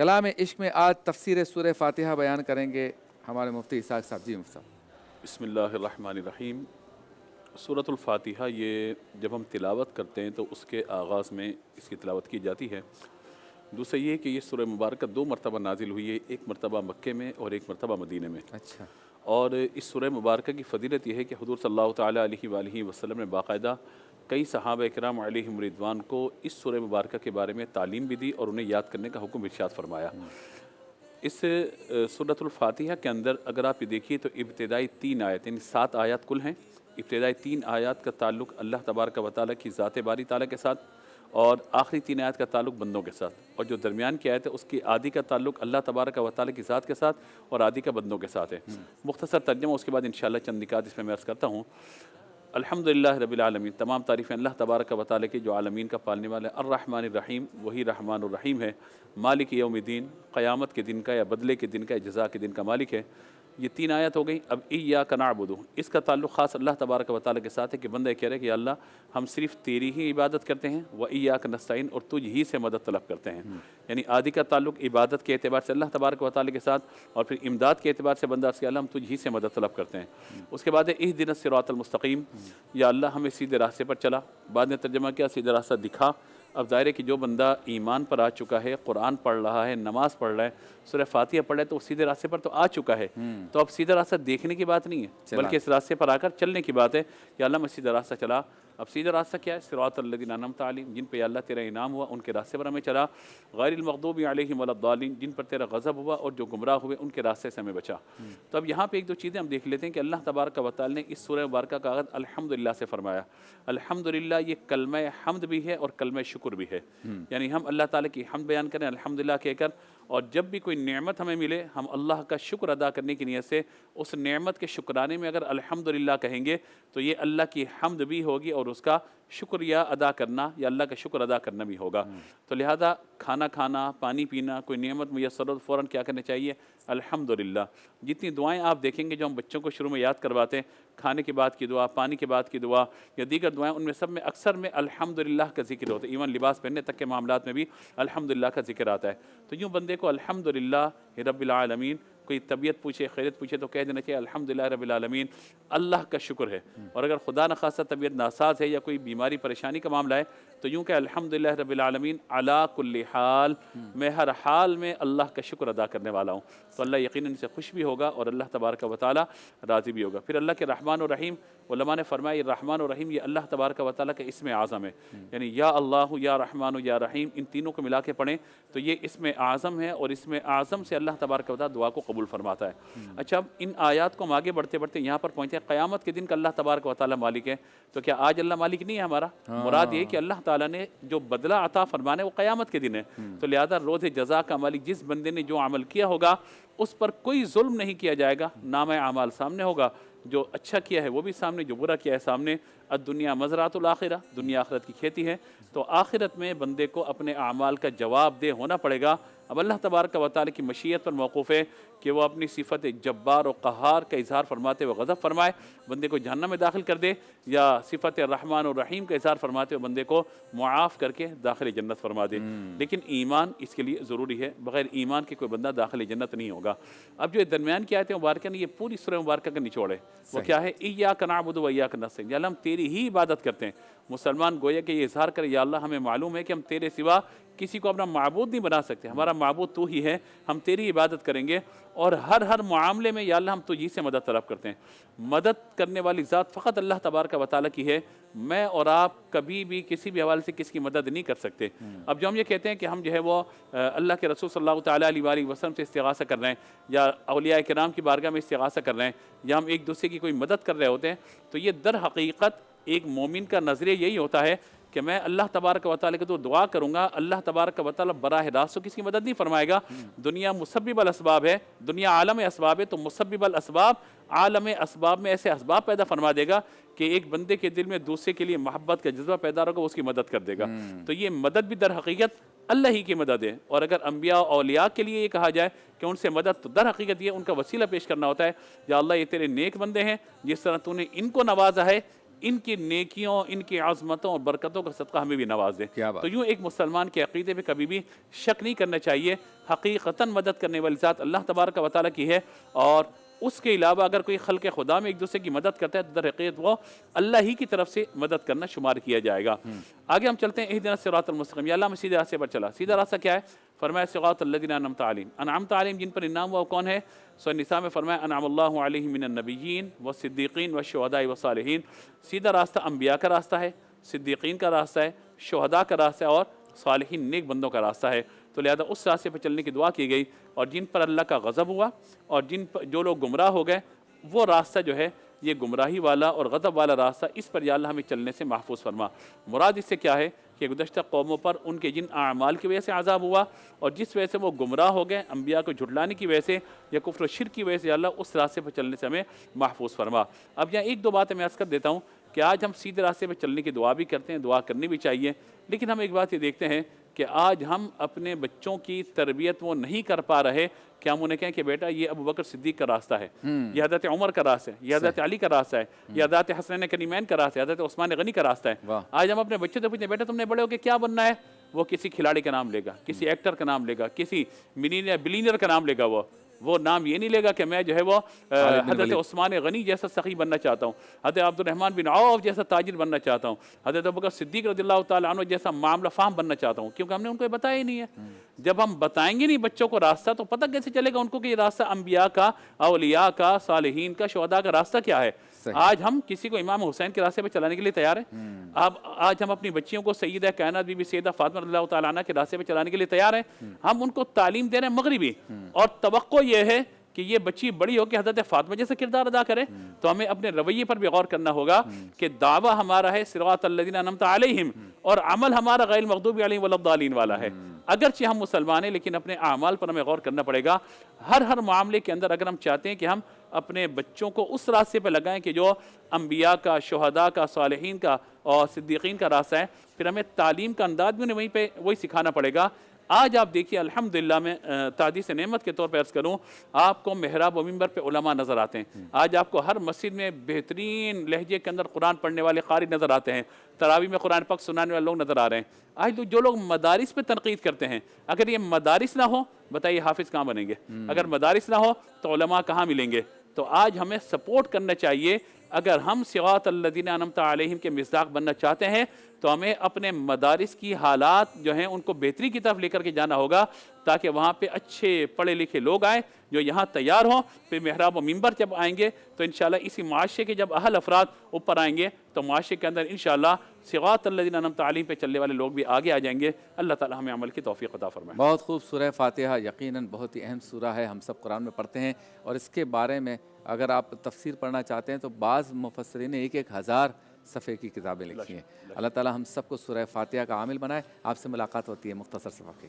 کلام عشق میں آج تفسیر سورہ فاتحہ بیان کریں گے ہمارے مفتی اسحاق صاحب. جی مفتی صاحب. بسم اللہ الرحمن الرحیم. سورۃ الفاتحہ یہ جب ہم تلاوت کرتے ہیں تو اس کے آغاز میں اس کی تلاوت کی جاتی ہے. دوسرا یہ کہ یہ سورہ مبارکہ 2 مرتبہ نازل ہوئی ہے، ایک مرتبہ مکے میں اور ایک مرتبہ مدینہ میں. اچھا. اور اس سورہ مبارکہ کی فضیلت یہ ہے کہ حضور صلی اللہ تعالیٰ علیہ وآلہ وسلم نے باقاعدہ کئی صحابہ کرام علیہم رضوان کو اس سورہ مبارکہ کے بارے میں تعلیم بھی دی اور انہیں یاد کرنے کا حکم ارشاد فرمایا. اس سورۃ الفاتحہ کے اندر اگر آپ یہ دیکھیے تو ابتدائی 3 آیت یعنی 7 آیات کل ہیں. ابتدائی 3 آیات کا تعلق اللہ تبارک و تعالیٰ کی ذات باری تعالیٰ کے ساتھ اور آخری 3 آیات کا تعلق بندوں کے ساتھ، اور جو درمیان کی آیت ہے اس کی آدھی کا تعلق اللہ تبارک و تعالیٰ کی ذات کے ساتھ اور آدھی کا بندوں کے ساتھ ہے. مختصر ترجمہ اس کے بعد انشاءاللہ چند نکات اس میں میں عرض کرتا ہوں. الحمدللہ رب العالمین، تمام تعریفیں اللہ تبارک و تعالیٰ کی جو عالمین کا پالنے والا ہے. الرحمن الرحیم، وہی رحمان الرحیم ہے. مالک یوم الدین، قیامت کے دن کا یا بدلے کے دن کا یا جزا کے دن کا مالک ہے. یہ 3 آیت ہو گئی. اب ایاک نعبد، اس کا تعلق خاص اللہ تبارک و تعالیٰ کے ساتھ ہے کہ بندہ کہہ رہے کہ یا اللہ ہم صرف تیری ہی عبادت کرتے ہیں، و ایاک نستعین، اور تجھ ہی سے مدد طلب کرتے ہیں. یعنی آدھی کا تعلق عبادت کے اعتبار سے اللہ تبارک و تعالیٰ کے ساتھ اور پھر امداد کے اعتبار سے بندہ کہ اللہ ہم تجھ ہی سے مدد طلب کرتے ہیں. اس کے بعد ہے اہدنا الصراط المستقیم، یا اللہ ہمیں سیدھے راستے پر چلا. بعد نے ترجمہ کیا سیدھا راستہ دکھا. اب ظاہر کہ جو بندہ ایمان پر آ چکا ہے، قرآن پڑھ رہا ہے، نماز پڑھ رہا ہے، سورہ فاتحہ پڑھ رہا ہے، تو سیدھے راستے پر تو آ چکا ہے. تو اب سیدھا راستہ دیکھنے کی بات نہیں ہے بلکہ اس راستے پر آ کر چلنے کی بات ہے کہ اللہ میں سیدھا راستہ چلا. اب سیدھا راستہ کیا ہے؟ صراط الذین انعمت علیہم، جن پہ یا اللہ تیرا انعام ہوا ان کے راستے پر ہمیں چلا. غیر المغضوب علیہم ولا الضالین، جن پر تیرا غضب ہوا اور جو گمراہ ہوئے ان کے راستے سے ہمیں بچا. تو اب یہاں پہ ایک دو چیزیں ہم دیکھ لیتے ہیں کہ اللہ تبارک و تعالی نے اس سورہ مبارکہ کا آغاز الحمدللہ سے فرمایا. الحمدللہ یہ کلمہ حمد بھی ہے اور کلمہ شکر بھی ہے. یعنی ہم اللہ تعالیٰ کی حمد بیان کریں الحمدللہ کہہ کر، اور جب بھی کوئی نعمت ہمیں ملے ہم اللہ کا شکر ادا کرنے کی نیت سے اس نعمت کے شکرانے میں اگر الحمدللہ کہیں گے تو یہ اللہ کی حمد بھی ہوگی اور اس کا شکریہ ادا کرنا یا اللہ کا شکر ادا کرنا بھی ہوگا. تو لہذا کھانا کھانا، پانی پینا، کوئی نعمت میسر ہو فوراً کیا کرنا چاہیے؟ الحمدللہ. جتنی دعائیں آپ دیکھیں گے جو ہم بچوں کو شروع میں یاد کرواتے ہیں، کھانے کے بعد کی دعا، پانی کے بعد کی دعا یا دیگر دعائیں، ان میں سب میں اکثر میں الحمدللہ کا ذکر ہوتا ہے. ایون لباس پہننے تک کے معاملات میں بھی الحمدللہ کا ذکر آتا ہے. تو یوں بندے کو الحمدللہ رب العالمین، کوئی طبیعت پوچھے، خیریت پوچھے تو کہہ دینا چاہیے الحمدللہ رب العالمین، اللہ کا شکر ہے. اور اگر خدا نخواستہ طبیعت ناساز ہے یا کوئی بیماری پریشانی کا معاملہ ہے تو یوں کہ الحمدللہ رب العالمین علی کل حال، میں ہر حال میں اللہ کا شکر ادا کرنے والا ہوں. تو اللہ یقیناً سے خوش بھی ہوگا اور اللہ تبارک و تعالی راضی بھی ہوگا. پھر اللہ کے رحمان و رحیم، علماء نے فرمایا یہ رحمان و رحیم یہ اللہ تبارک و تعالی کا اسم اعظم ہے. یعنی یا اللہ یا رحمان یا رحیم، ان تینوں کو ملا کے پڑھیں تو یہ اسم اعظم ہے، اور اسم اعظم سے اللہ تبارک و تعالی دعا کو قبول فرماتا ہے. اچھا، اب ان آیات کو ہم آگے بڑھتے بڑھتے یہاں پر پہنچے ہیں قیامت کے دن کا اللہ تبارک و تعالی مالک ہے. تو کیا آج اللہ مالک نہیں ہے ہمارا؟ مراد یہ کہ اللہ تعالیٰ نے جو بدلہ عطا فرمانا ہے وہ قیامت کے دن ہے. تو لہذا روز جزا کا مالک، جس بندے نے جو عمل کیا ہوگا اس پر کوئی ظلم نہیں کیا جائے گا. نامہ اعمال سامنے ہوگا، جو اچھا کیا ہے وہ بھی سامنے، جو برا کیا ہے سامنے. الدنیا مزرعۃ الآخرہ، دنیا آخرت کی کھیتی ہے. تو آخرت میں بندے کو اپنے اعمال کا جواب دہ ہونا پڑے گا. اب اللہ تبارک و تعالی کی مشیت پر موقوف ہے کہ وہ اپنی صفت جبار و قہار کا اظہار فرماتے ہوئے غضب فرمائے بندے کو جہنم میں داخل کر دے، یا صفت رحمان و رحیم کا اظہار فرماتے ہوئے بندے کو معاف کر کے داخل جنت فرما دے. لیکن ایمان اس کے لیے ضروری ہے، بغیر ایمان کے کوئی بندہ داخل جنت نہیں ہوگا. اب جو درمیان کی آیت مبارکہ نے یہ پوری سورہ مبارکہ کا نچوڑ ہے. وہ کیا ہے؟ ایاک نعبد و ایاک نستعین، یا اللہ ہم تیری ہی عبادت کرتے ہیں. مسلمان گویا کہ یہ اظہار کرے یا اللہ ہمیں معلوم ہے کہ ہم تیرے سوا کسی کو اپنا معبود نہیں بنا سکتے، ہمارا معبود تو ہی ہے، ہم تیری عبادت کریں گے. اور ہر معاملے میں یا اللہ ہم تجھی سے مدد طلب کرتے ہیں. مدد کرنے والی ذات فقط اللہ تبارک و تعالیٰ کی ہے. میں اور آپ کبھی بھی کسی بھی حوالے سے کس کی مدد نہیں کر سکتے. اب جو ہم یہ کہتے ہیں کہ ہم جو ہے وہ اللہ کے رسول صلی اللہ تعالیٰ علیہ وآلہ وسلم سے استغاثہ کر رہے ہیں یا اولیاء کرام کی بارگاہ میں استغاثہ کر رہے ہیں یا ہم ایک دوسرے کی کوئی مدد کر رہے ہوتے ہیں، تو یہ در حقیقت ایک مومن کا نظریہ یہی ہوتا ہے کہ میں اللہ تبارک و تعالیٰ کے تو دعا کروں گا، اللہ تبارک و تعالیٰ براہ راست تو کسی کی مدد نہیں فرمائے گا. دنیا مسبب الاسباب ہے، دنیا عالم اسباب ہے، تو مسبب الاسباب عالم اسباب میں ایسے اسباب پیدا فرما دے گا کہ ایک بندے کے دل میں دوسرے کے لیے محبت کا جذبہ پیدا ہوگا، وہ اس کی مدد کر دے گا. تو یہ مدد بھی در حقیقت اللہ ہی کی مدد ہے. اور اگر انبیاء و اولیاء کے لیے یہ کہا جائے کہ ان سے مدد، تو در حقیقت یہ ان کا وسیلہ پیش کرنا ہوتا ہے. یا اللہ یہ تیرے نیک بندے ہیں، جس طرح تو نے ان کو نوازا ہے ان کی نیکیوں، ان کی عظمتوں اور برکتوں کا صدقہ ہمیں بھی نواز دے۔ کیا بات۔ تو یوں ایک مسلمان کے عقیدے پہ کبھی بھی شک نہیں کرنا چاہیے، حقیقتاً مدد کرنے والی ذات اللہ تبارک و تعالیٰ کی ہے، اور اس کے علاوہ اگر کوئی خلق خدا میں ایک دوسرے کی مدد کرتا ہے تو در حقیقت وہ اللہ ہی کی طرف سے مدد کرنا شمار کیا جائے گا۔ آگے ہم چلتے ہیں، اہدنا الصراط المستقیم، یا اللہ ہمیں سیدھے راستے پر چلا۔ سیدھا راستہ کیا ہے؟ فرمایا صراط الذین انعمت علیہم، انعمت علیہم جن پر انعام ہوا وہ کون ہے؟ سورہ النساء میں فرمایا انعم اللہ علیہم من النبیین والصدیقین والشہداء والصالحین۔ سیدھا راستہ انبیاء کا راستہ ہے، صدیقین کا راستہ ہے، شہداء کا راستہ ہے اور صالحین نیک بندوں کا راستہ ہے۔ تو لہذا اس راستے پہ چلنے کی دعا کی گئی، اور جن پر اللہ کا غضب ہوا اور جو لوگ گمراہ ہو گئے، وہ راستہ جو ہے یہ گمراہی والا اور غضب والا راستہ، اس پر یا اللہ ہمیں چلنے سے محفوظ فرما۔ مراد اس سے کیا ہے کہ گزشتہ قوموں پر ان کے جن اعمال کی وجہ سے عذاب ہوا اور جس وجہ سے وہ گمراہ ہو گئے، انبیاء کو جھٹلانے کی وجہ سے یا کفر و شرک کی وجہ سے، یا اللہ اس راستے پر چلنے سے ہمیں محفوظ فرما۔ اب یہاں ایک دو باتیں میں عرض کر دیتا ہوں کہ آج ہم سیدھے راستے پہ چلنے کی دعا بھی کرتے ہیں، دعا کرنی بھی چاہیے، لیکن ہم ایک بات یہ دیکھتے ہیں کہ آج ہم اپنے بچوں کی تربیت وہ نہیں کر پا رہے کہ ہم انہیں کہیں کہ بیٹا یہ ابوبکر صدیق کا راستہ ہے، یہ حضرت عمر کا راستہ ہے، یہ حضرت علی کا راستہ ہے، یہ حضرت حسنین کریمین کا راستہ ہے، حضرت عثمان غنی کا راستہ ہے۔ آج ہم اپنے بچوں سے پوچھتے ہیں بیٹا تم نے بڑے ہو کے کیا بننا ہے؟ وہ کسی کھلاڑی کا نام لے گا، کسی ایکٹر کا نام لے گا، کسی بلینئر کا نام لے گا، وہ نام یہ نہیں لے گا کہ میں جو ہے وہ حضرت عثمان غنی جیسا سخی بننا چاہتا ہوں، حضرت عبد الرحمن بن عوف جیسا تاجر بننا چاہتا ہوں، حضرت ابوبکر صدیق رضی اللہ تعالیٰ عنہ جیسا معاملہ فہم بننا چاہتا ہوں، کیونکہ ہم نے ان کو یہ بتایا ہی نہیں ہے۔ جب ہم بتائیں گے نہیں بچوں کو راستہ تو پتہ کیسے چلے گا ان کو کہ یہ راستہ انبیاء کا، اولیاء کا، صالحین کا، شہداء کا راستہ کیا ہے؟ آج ہم کسی کو امام حسین کے راستے پہ چلانے کے لیے تیار ہیں؟ آج ہم اپنی بچیوں کو سیدہ کائنات بی بی سیدہ فاطمہ رضی اللہ تعالیٰ عنہ کے راستے پہ چلانے کے لیے تیار ہیں؟ ہم ان کو تعلیم دے رہے ہیں مغربی، اور توقع یہ ہے کہ یہ بچی بڑی ہو کے حضرت فاطمہ جیسا کردار ادا کرے، تو ہمیں اپنے رویے پر بھی غور کرنا ہوگا کہ دعویٰ ہمارا ہے صراط الذین انعمت علیہم، اور عمل ہمارا غیر المغضوب علیہم ولا الضالین والا ہے۔ اگرچہ ہم مسلمان ہیں لیکن اپنے اعمال پر ہمیں غور کرنا پڑے گا۔ ہر معاملے کے اندر اگر ہم چاہتے ہیں کہ ہم اپنے بچوں کو اس راستے پہ لگائیں کہ جو انبیاء کا، شہداء کا، صالحین کا اور صدیقین کا راستہ ہے، پھر ہمیں تعلیم کا انداز بھی انہیں وہی سکھانا پڑے گا۔ آج آپ دیکھیے الحمدللہ، میں تعدیث نعمت کے طور پہ عرض کروں، آپ کو محراب و منبر پہ علماء نظر آتے ہیں، آج آپ کو ہر مسجد میں بہترین لہجے کے اندر قرآن پڑھنے والے قاری نظر آتے ہیں، تراویح میں قرآن پاک سنانے والے لوگ نظر آ رہے ہیں۔ آج جو لوگ مدارس پہ تنقید کرتے ہیں، اگر یہ مدارس نہ ہو بتائیے حافظ کہاں بنیں گے؟ اگر مدارس نہ ہو تو علماء کہاں ملیں گے؟ تو آج ہمیں سپورٹ کرنا چاہیے۔ اگر ہم صراط الذین انعمت علیہم کے مصداق بننا چاہتے ہیں تو ہمیں اپنے مدارس کی حالات جو ہیں ان کو بہتری کی طرف لے کر کے جانا ہوگا، تاکہ وہاں پہ اچھے پڑھے لکھے لوگ آئیں جو یہاں تیار ہوں، پھر محراب و منبر جب آئیں گے تو انشاءاللہ اسی معاشرے کے جب اہل افراد اوپر آئیں گے تو معاشرے کے اندر انشاءاللہ صراط الذین انعمت علیہم پہ چلنے والے لوگ بھی آگے آ جائیں گے۔ اللہ تعالی ہمیں عمل کی توفیق عطا فرمائے۔ بہت خوب سورہ فاتحہ یقیناً بہت ہی اہم سورہ ہے، ہم سب قرآن میں پڑھتے ہیں، اور اس کے بارے میں اگر آپ تفسیر پڑھنا چاہتے ہیں تو بعض مفسرین نے 1,000 صفحے کی کتابیں لکھی ہیں۔ اللہ تعالی ہم سب کو سورہ فاتحہ کا عامل بنائے۔ آپ سے ملاقات ہوتی ہے مختصر سے وقت کے۔